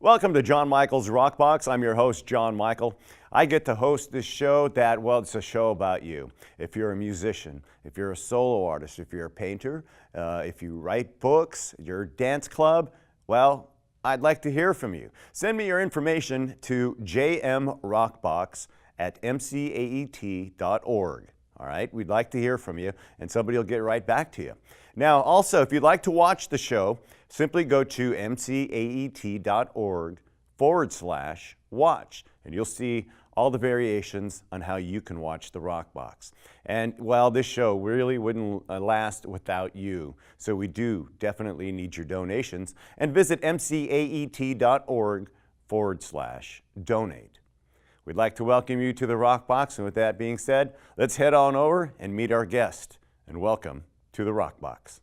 Welcome to John Michael's Rockbox. I'm your host, John Michael. I get to host this show that, well, it's a show about you. If you're a musician, if you're a solo artist, if you're a painter, if you write books, you're a dance club, well, I'd like to hear from you. Send me your information to jmrockbox@mcaet.org. All right, we'd like to hear from you, and somebody will get right back to you. Now, also, if you'd like to watch the show, simply go to mcaet.org/watch, and you'll see all the variations on how you can watch the Rockbox. And, well, this show really wouldn't last without you, so we do definitely need your donations. And visit mcaet.org/donate. We'd like to welcome you to the Rockbox, and with that being said, let's head on over and meet our guest. And welcome to the Rockbox.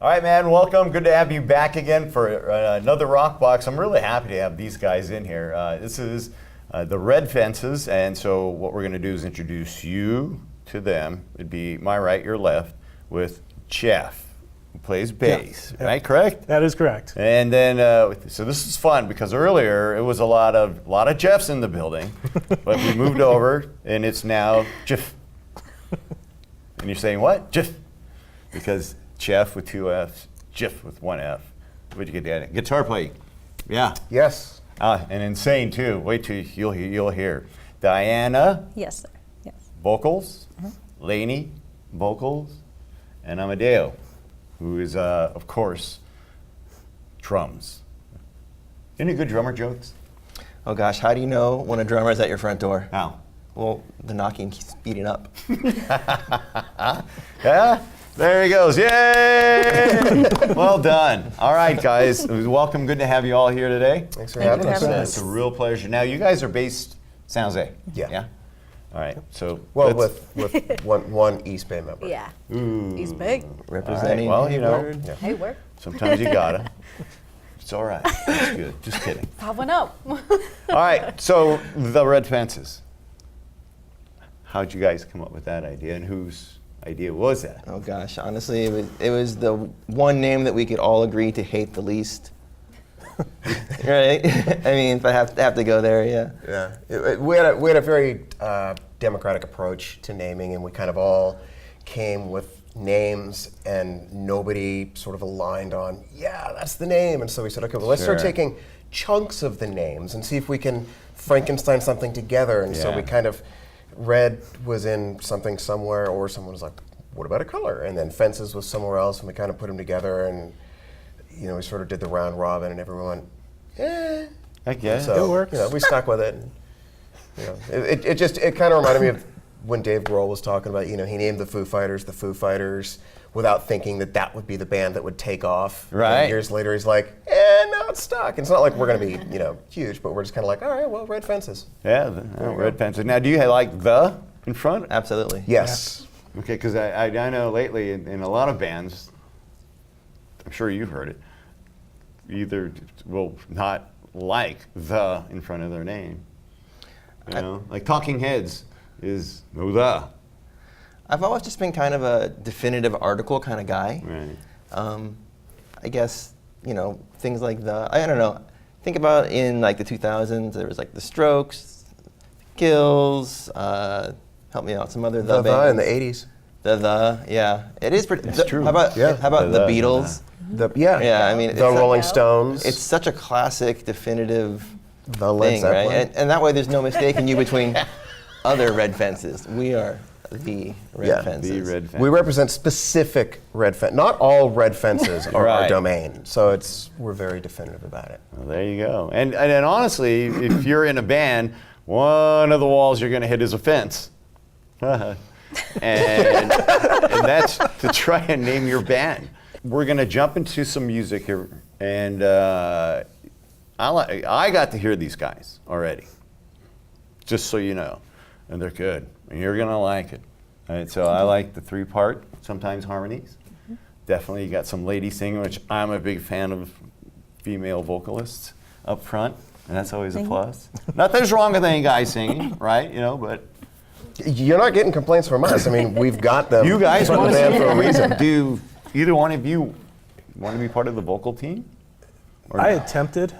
All right, man, welcome. Good to have you back again for another Rockbox. I'm really happy to have these guys in here. This is the Red Fences, and so what we're going to do is introduce you to them. It'd be my right, your left, with Jeff, who plays bass. Yeah. Right, correct? That is correct. And then, so this is fun because earlier it was a lot of Jeffs in the building, but we moved over and it's now Jeff. And you're saying what? Jeff. Because Jeff with two F's, Jeff with one F. Where'd you get that? Guitar playing. Yeah. Yes. And insane too. Wait till you'll hear. Diana. Yes, sir. Yes. Vocals. Lainey. Vocals. And Amadeo, who is, of course, drums. Any good drummer jokes? Oh gosh, how do you know when a drummer is at your front door? How? Well, the knocking keeps speeding up. Yeah, there he goes. Yay! Well done. All right, guys. Welcome. Good to have you all here today. Thanks for Thank you having for us. having It's a real pleasure. Now, you guys are based San Jose. Yeah. Yeah. All right. So Well, let's- with one East Bay member. Yeah. Ooh. He's big. Representing. All right, well, you know. Hayward. Yeah. Hey, work. sometimes you gotta. It's all right. It's good. Just kidding. Pop one up. All right. So the Red Fences. How'd you guys come up with that idea, and whose idea was that? Oh gosh, honestly, it was the one name that we could all agree to hate the least. Right? I mean, if I have to go there, yeah. Yeah. We had a very democratic approach to naming, and we kind of all came with names, and nobody sort of aligned on, yeah, that's the name. And so we said, okay, well, let's start Sure. taking chunks of the names and see if we can Frankenstein something together. And so Yeah. we kind of, red was in something somewhere, or someone was like, what about a color? And then fences was somewhere else, and we kind of put them together, and we sort of did the round robin, and everyone, I guess. so It works. we stuck with it. And, it kind of reminded me of when Dave Grohl was talking about, he named the Foo Fighters without thinking that would be the band that would take off. Right. And years later, he's like, no, it's stuck. And it's not like we're going to be, huge, but we're just kind of like, all right, well, Red Fences. Yeah, the Red Fences. Now, do you like the in front? Absolutely. Yes. Okay, because I know lately in a lot of bands, I'm sure you've heard it, either will not like the in front of their name. Like Talking Heads is no the. I've always just been kind of a definitive article kind of guy. Right. I guess, things like I don't know. Think about in like the 2000s, there was like the Strokes, Kills, help me out, some other The bands. in the 80s. Yeah. It is pretty. That's true. How about Yeah. how about The, the Beatles? Yeah, I mean, the it's Rolling not- Stones. It's such a classic, definitive the Led thing, right? Zeppelin. And that way, there's no mistaking you between other Red Fences. We are the Red Yeah. Fences. The Red Fences. We represent specific red fence. Not all red fences are Right. our domain, so we're very definitive about it. Well, there you go. And honestly, if you're in a band, one of the walls you're going to hit is a fence. and that's to try and name your band. We're going to jump into some music here, and I got to hear these guys already, just so you know, and they're good, and you're going to like it. All right, so I like the three-part, sometimes harmonies. Definitely, you got some lady singing, which I'm a big fan of female vocalists up front, and that's always a plus. Not that there's wrong with any guy singing, right? But You're not getting complaints from us. I mean, we've got them. you guys in the want to band sing for a reason. Do either one of you want to be part of the vocal team? Or I no? attempted.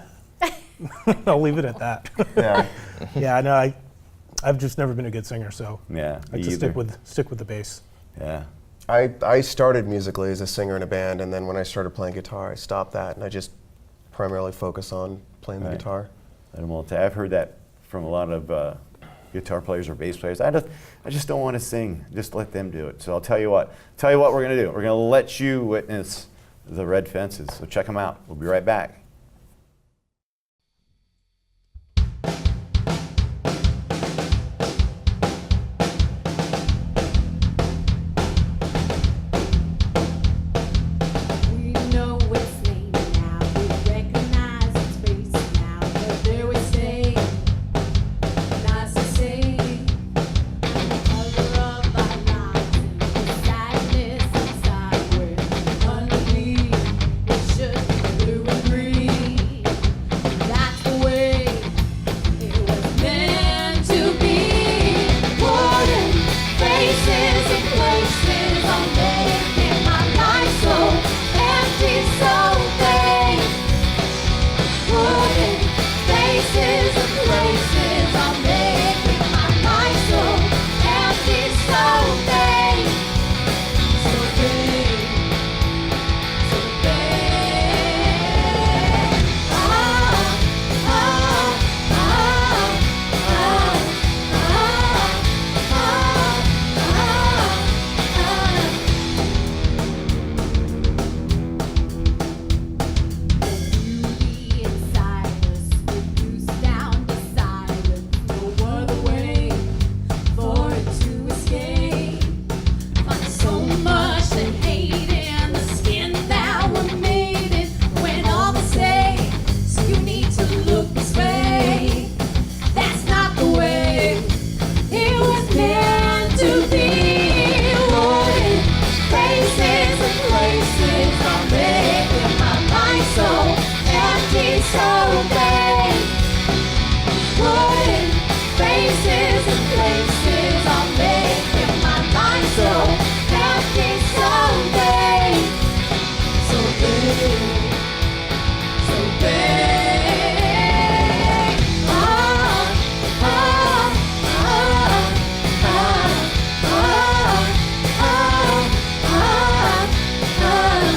I'll leave it at that. Yeah. Yeah, no, I've just never been a good singer, so Yeah, I me just either. stick with the bass. Yeah. I started musically as a singer in a band, and then when I started playing guitar, I stopped that, and I just primarily focus on playing the Right. guitar. Let 'em all I've heard that from a lot of guitar players or bass players. I just don't want to sing. Just let them do it. So I'll tell you what. Tell you what we're going to do. We're going to let you witness the Red Fences. So check them out. We'll be right back. We know its name now, we recognize its face now, but there we stay, nice to say, the color of our lives and the sadness inside, where underneath it should be blue and green. That's the way it was meant to be. Wooden faces and places are making my life so empty, so vain. Wooden faces and places are making my life so empty, so vain. So vain, so vain. Ah, ah, ah, beauty inside us reduced down to silence. No other way for it to escape. Find so much that hate in the skin that we're made in. When all the say, so you need to look this way. That's not the way it was meant to be. Wooden faces and places are making my life so empty, so vain. Wooden faces and places are making my life so empty, so vain. So vain, so vain. Ah, ah, ah, ah, ah, ah, ah, ah.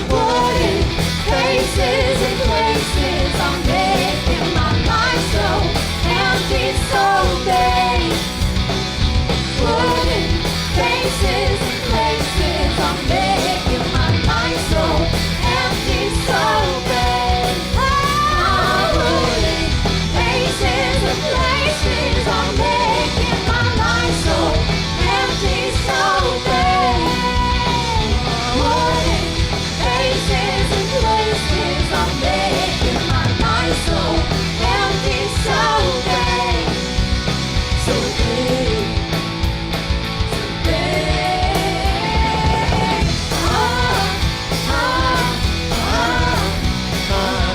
Wooden faces and places are making my life so empty, so vain. Wooden faces and places are making my life so empty, so vain. Ah, wooden faces and places are making my life so empty, so vain. Wooden faces and places are making my life so empty, so vain. So vain, so vain. Ah, ah, ah, ah,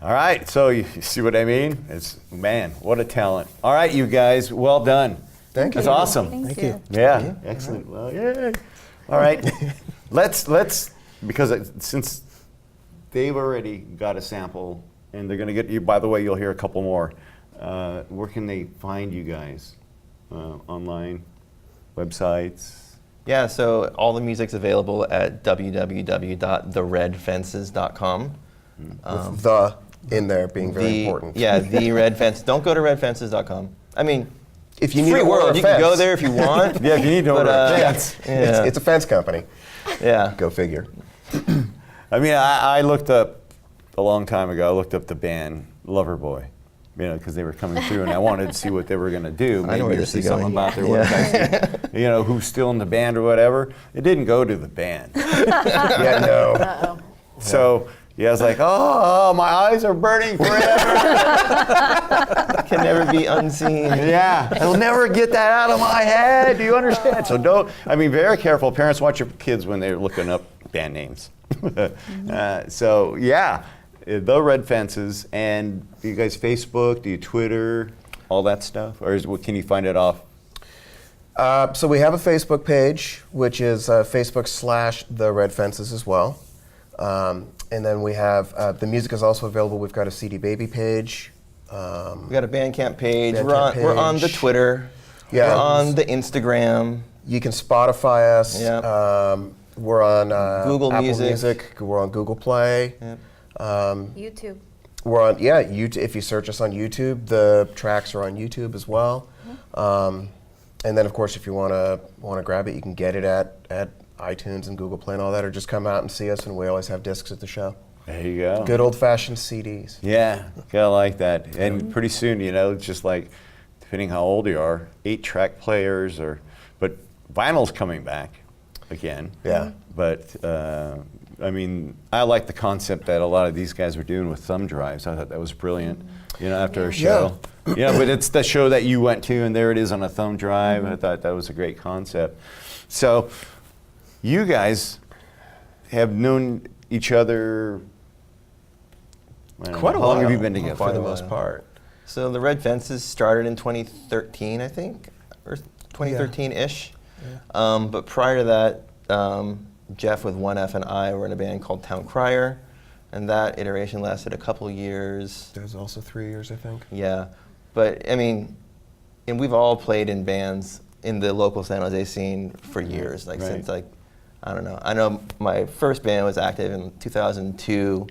All right. So you see what I mean? Man, what a talent. All right, you guys. Well done. Thank you. That's awesome. Thank Thank you. you. Yeah, excellent. Well, yay. All right, let's because since they've already got a sample and they're going to get you. By the way, you'll hear a couple more. Where can they find you guys? Online, websites. Yeah, so all the music's available at www.theredfences.com. With the in there being very important. Yeah, the Red Fence. Don't go to redfences.com. I mean, If you need free to order world. a You can go fence. there if you want. Yeah, if you need to order a fence. Yeah. It's a fence company. Yeah. Go figure. I mean, I looked up a long time ago. I looked up the band Loverboy, you know, because they were coming through, and I wanted to see what they were going to do. I know where Maybe this see is something going. about their work. You know, who's still in the band or whatever. It didn't go to the band. Yeah, no. Uh-oh. So yeah, I was like, oh, my eyes are burning forever. Can never be unseen. Yeah, I'll never get that out of my head. Do you understand? So don't. I mean, very careful. Parents, watch your kids when they're looking up band names. So yeah, the Red Fences. And do you guys Facebook? Do you Twitter? All that stuff, or can you find it off? So we have a Facebook page, which is Facebook/The Red Fences as well. And then we have, the music is also available. We've got a CD Baby page. We got a Bandcamp page. Bandcamp We're on the page. Twitter. Yeah. We're on the Instagram. You can Spotify us. Yep. We're on Google Apple Music. We're on Google Play. Yep. YouTube. We're on, yeah, YouTube. If you search us on YouTube, the tracks are on YouTube as well. And then, of course, if you want to grab it, you can get it at iTunes and Google Play and all that, or just come out and see us, and we always have discs at the show. There you go. Good old-fashioned CDs. Yeah, gotta like that. And pretty soon, you know, it's just like, depending how old you are, 8-track players, but vinyl's coming back again. Yeah. But I mean, I like the concept that a lot of these guys were doing with thumb drives. I thought that was brilliant. You know, after a show. Yeah, but it's the show that you went to, and there it is on a thumb drive. I thought that was a great concept. So, you guys have known each other. I don't know, Quite a How long while, have you been together? for the Quite a most while. part. So the Red Fences started in 2013, I think, or 2013-ish. But prior to that, Jeff with 1F and I were in a band called Town Crier, and that iteration lasted a couple years. There's also 3 years, I think. Yeah, but I mean, and we've all played in bands in the local San Jose scene for years, like Right. since like, I don't know. I know my first band was active in 2002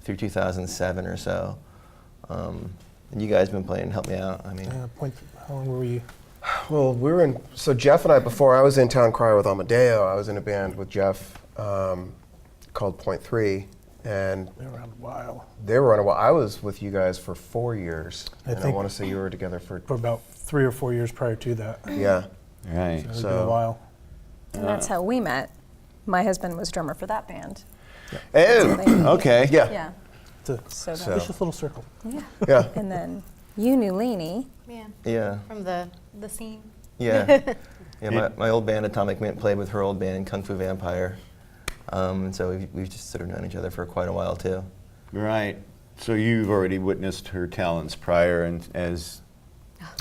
through 2007 or so. And you guys have been playing, help me out. I mean, How long were you? Well, so Jeff and I, before I was in Town Crier with Amadeo, I was in a band with Jeff called Point 3, and They were around a while. they were on a while. I was with you guys for 4 years, I and I think- want to say you were together for, For about 3 or 4 years prior to that. yeah. Right. It's been a So- while. And that's how we met. My husband was drummer for that band. Oh, okay. Yeah. Yeah. It's a So, So- vicious little circle. yeah. Yeah. And then you knew Leanie. Yeah. yeah, From the scene. yeah. Yeah, my old band, Atomic Mint, played with her old band, Kung Fu Vampire. And so we've just sort of known each other for quite a while, too. Right. So you've already witnessed her talents prior, and as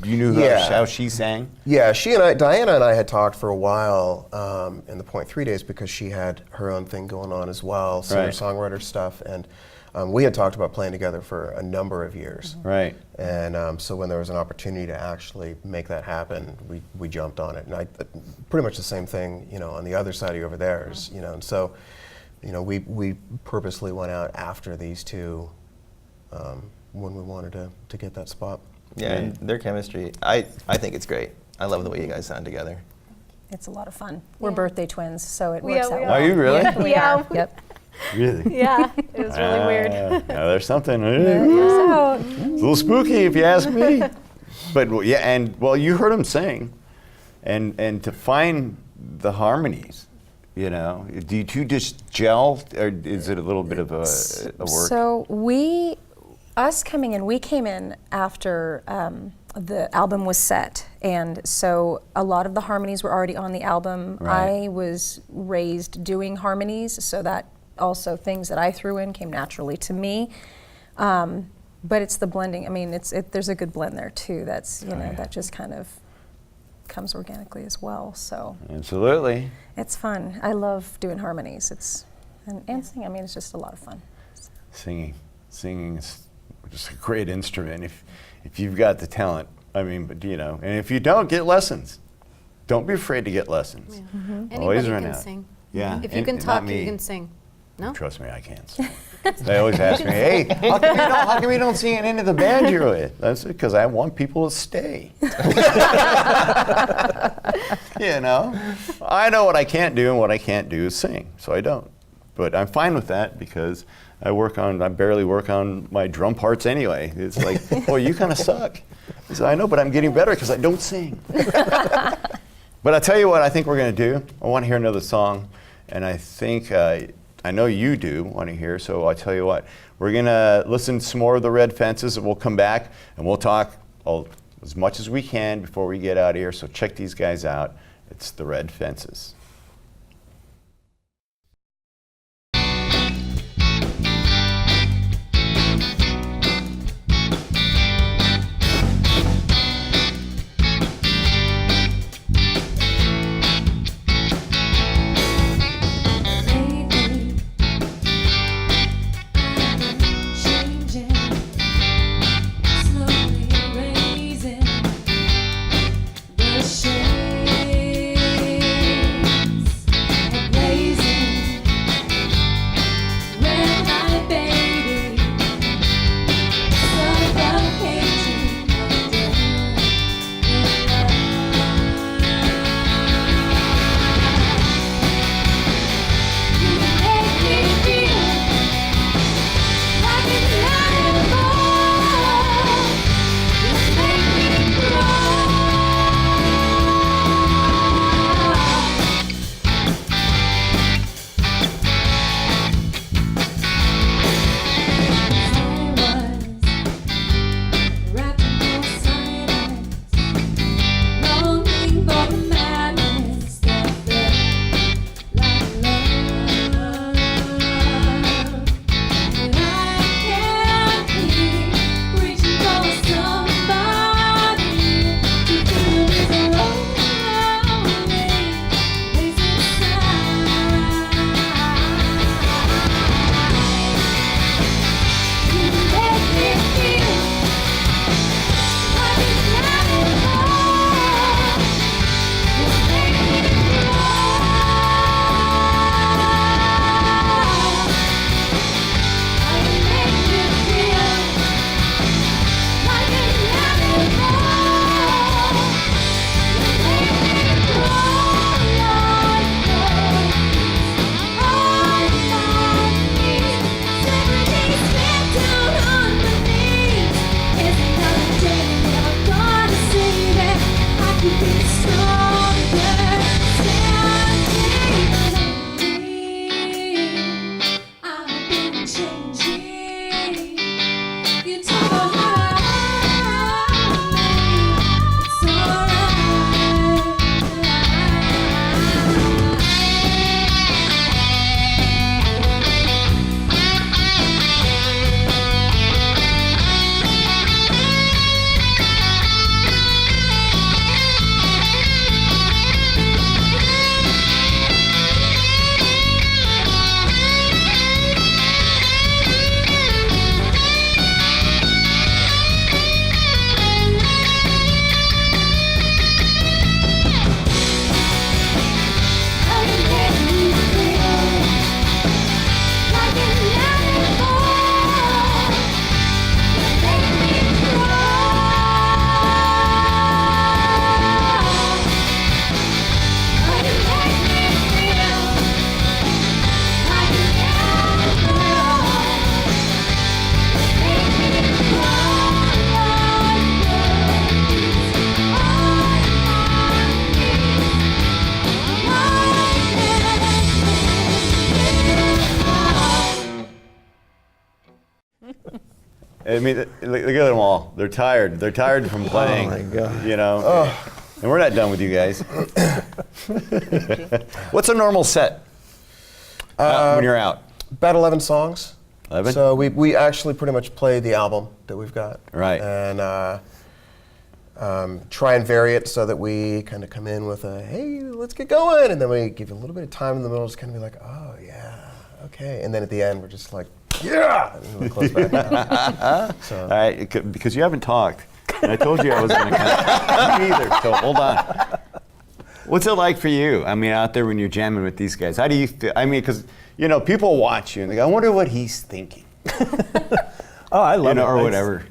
you knew Yeah. how she sang. Yeah, Diana and I had talked for a while in the Point 3 days because she had her own thing going on as well, singer-songwriter stuff, and we had talked about playing together for a number of years. Right. And so when there was an opportunity to actually make that happen, we jumped on it. And pretty much the same thing, you know, on the other side of you over there is, you know, and so, you know, we purposely went out after these two when we wanted to get that spot. Yeah, and their chemistry, I think it's great. I love the way you guys sound together. It's a lot of fun. We're Yeah. birthday twins, so it We works are, out we well. Are you really? Yeah, we Yeah. are. Yep. Really? Yeah. It was really weird. Yeah, there's something. So, It's a little spooky, if you ask me. But well, yeah, and well, you heard him sing, and to find the harmonies, you know, do you two just gel, or is it a little bit of a work? So us coming in, we came in after the album was set, and so a lot of the harmonies were already on the album. Right. I was raised doing harmonies, so that also things that I threw in came naturally to me. But it's the blending. I mean, there's a good blend there too. That's that just kind of comes organically as well. So Absolutely. it's fun. I love doing harmonies. And singing. I mean, it's just a lot of fun. Singing is just a great instrument if you've got the talent. I mean, but you know, and if you don't, get lessons. Don't be afraid to get lessons. Anybody Always run can out. sing. Yeah. If you and- can and talk, not you me. can sing. No? Trust me, I can't sing. They always ask me, hey, how come you don't sing it into the band you're with? That's because I want people to stay. You know? I know what I can't do, and what I can't do is sing, so I don't. but I'm fine with that because I barely work on my drum parts anyway. It's like, oh, you kind of suck. I said, I know, but I'm getting better because I don't sing. But I'll tell you what I think we're going to do. I want to hear another song, and I think, I know you do want to hear, so I'll tell you what. We're going to listen to some more of the Red Fences, and we'll come back, and we'll talk as much as we can before we get out of here, so check these guys out. It's the Red Fences. Changing, slowly erasing the shades, blazing, red light, baby, suffocating under you make me feel like it's not anymore. You make me cry. I was wrapped in your silence, longing for the madness that felt like love. But I can't keep reaching for somebody to feel this lonely place inside. You make me feel like it's not enough. You make me I've been changing. You talk about it's I mean, look at them all. They're tired. They're tired from playing. my God. You know, and we're not done with you guys. What's a normal set when you're out? About 11 songs. 11? So we actually pretty much play the album that we've got. Right. And try and vary it so that we kind of come in with a, hey, let's get going. And then we give you a little bit of time in the middle, just kind of be like, oh, yeah, okay. And then at the end, we're just like, yeah! And we close back down. So. All right, because you haven't talked. And I told you I was going to come. Me either, so hold on. What's it like for you? I mean, out there when you're jamming with these guys, how do you feel? I mean, because, you know, people watch you and they go, I wonder what he's thinking. Oh, I love You know, it. or It's- whatever.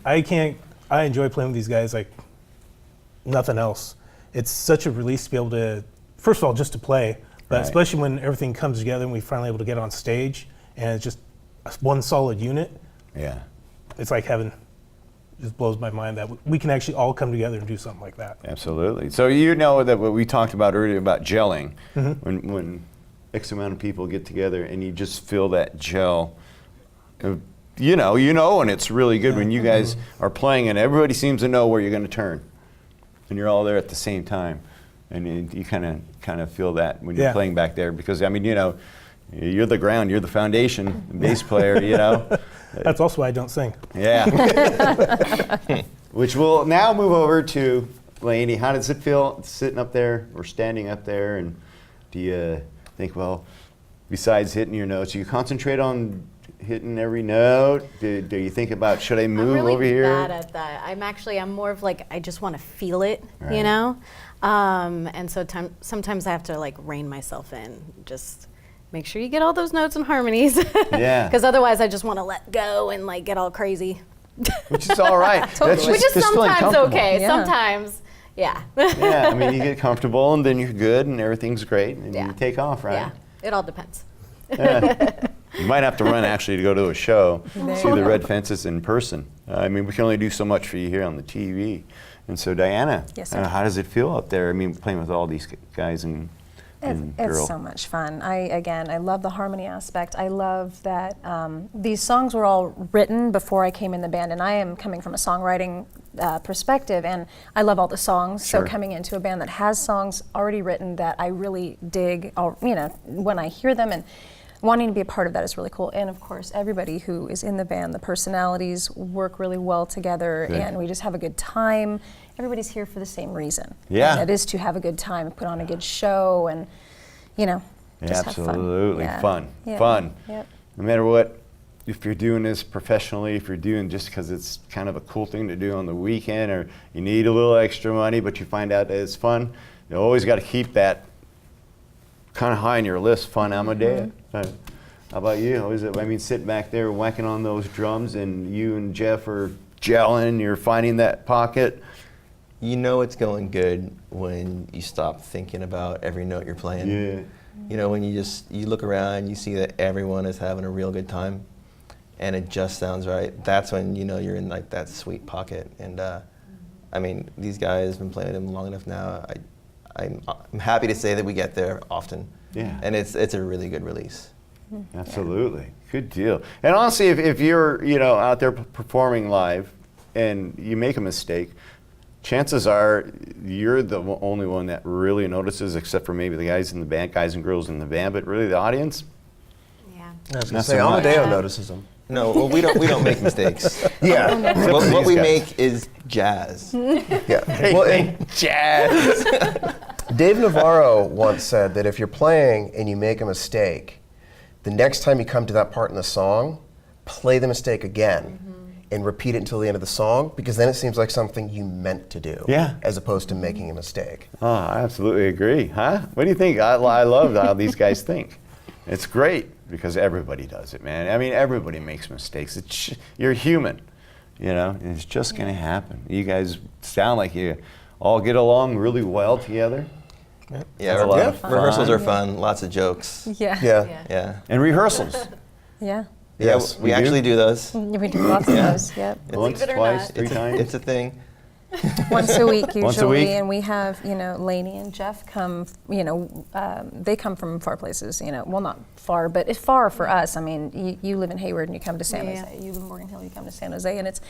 I enjoy playing with these guys like nothing else. It's such a release to be able to, first of all, just to play, But Right. especially when everything comes together and we finally able to get on stage and it's just one solid unit, Yeah. it's like heaven. It just blows my mind that we can actually all come together and do something like that. Absolutely. So you know that what we talked about earlier about gelling, Mm-hmm. when X amount of people get together and you just feel that gel. You know, and it's really good when you guys are playing and everybody seems to know where you're going to turn, and you're all there at the same time, and you kind of feel that when you're Yeah. playing back there because I mean you're the ground, you're the foundation, the bass player, you know. That's also why I don't sing. Yeah. Which will now move over to Lainey. How does it feel sitting up there or standing up there? And do you think, well, besides hitting your notes, do you concentrate on hitting every note? Do you think about, should I move I'm really over here? bad at that. I'm more of like, I just want to feel it, Right. you know? And so sometimes I have to like rein myself in, just make sure you get all those notes and harmonies. Yeah. Because otherwise I just want to let go and like get all crazy. Which is all right. That's Which is just feeling sometimes comfortable. okay. Yeah. Sometimes, yeah. Yeah, I mean, you get comfortable and then you're good and everything's great and Yeah. you take off, right? Yeah, it all depends. You might have to run actually to go to a show, There see you the go. Red Fences in person. I mean, we can only do so much for you here on the TV. And so, Diana, Yes, sir. how does it feel up there? I mean, playing with all these guys and It's girls. so much fun. I love the harmony aspect. I love that these songs were all written before I came in the band, and I am coming from a songwriting perspective, and I love all the songs. Sure. So coming into a band that has songs already written that I really dig, when I hear them, and wanting to be a part of that is really cool. And of course, everybody who is in the band, the personalities work really well together, Good. and we just have a good time. Everybody's here for the same reason. Yeah. And it is to have a good time, put on a good show, and just have fun. Absolutely, Yeah. fun, Yeah. fun. Yep. No matter what, if you're doing this professionally, if you're doing just because it's kind of a cool thing to do on the weekend, or you need a little extra money, but you find out that it's fun, you always got to keep that kind of high on your list. Fun, I'm a day. How about you? How is it? I mean, sitting back there whacking on those drums, and you and Jeff are gelling. You're finding that pocket. You know it's going good when you stop thinking about every note you're playing. Yeah. You know, when you look around, you see that everyone is having a real good time, and it just sounds right. That's when you know you're in like that sweet pocket. And I mean, these guys have been playing with them long enough now. I'm happy to say that we get there often. Yeah. And it's a really good release. Absolutely. Good deal. And honestly, if you're out there performing live and you make a mistake, chances are you're the only one that really notices, except for maybe the guys in the band, guys and girls in the band, but really the audience. Yeah. I was Not going to say, so much. Amadeo Yeah. notices them. No, well, we don't make mistakes. Yeah. What we guys. make is jazz. Yeah. Well, and Jazz. Dave Navarro once said that if you're playing and you make a mistake, the next time you come to that part in the song, play the mistake again and repeat it until the end of the song, because then it seems like something you meant to do, Yeah. as opposed to making a mistake. Oh, I absolutely agree. Huh? What do you think? I love how these guys think. It's great because everybody does it, man. I mean, everybody makes mistakes. You're human, and it's just going to happen. You guys sound like you all get along really well together. Yeah, That's a lot of fun. rehearsals are fun. Lots of jokes. Yeah. Yeah. Yeah. And rehearsals. Yeah. Yes, we we do. actually do those. We do lots of those. Yep. Once, it or twice, not. 3 times. It's a thing. Once a week usually, Once a week? and we have Lainey and Jeff come. They come from far places. Well, not far, but it's far for us. I mean, you live in Hayward and you come to San Yeah. Jose. You live in Morgan Hill, you come to San Jose, and it's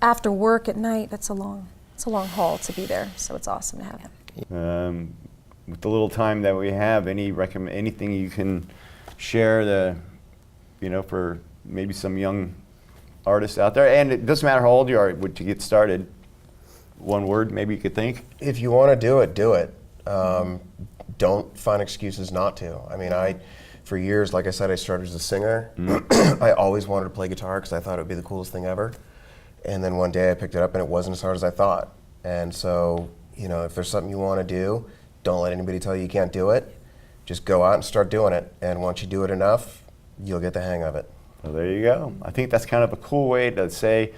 after work at night. It's a long haul to be there. So it's awesome to have him. With the little time that we have, anything you can share for maybe some young artists out there, and it doesn't matter how old you are to get started. One word maybe you could think. If you want to do it, do it. Don't find excuses not to. I mean, for years, like I said, I started as a singer. I always wanted to play guitar because I thought it would be the coolest thing ever. And then one day I picked it up and it wasn't as hard as I thought. And so, if there's something you want to do, don't let anybody tell you can't do it. Just go out and start doing it. And once you do it enough, you'll get the hang of it. Well, there you go. I think that's kind of a cool way to say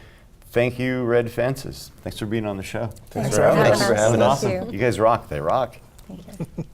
thank you, Red Fences. Thanks for being on the show. Thanks for having us. Thank you for having us. Thank you. You guys rock. They rock. Thank you.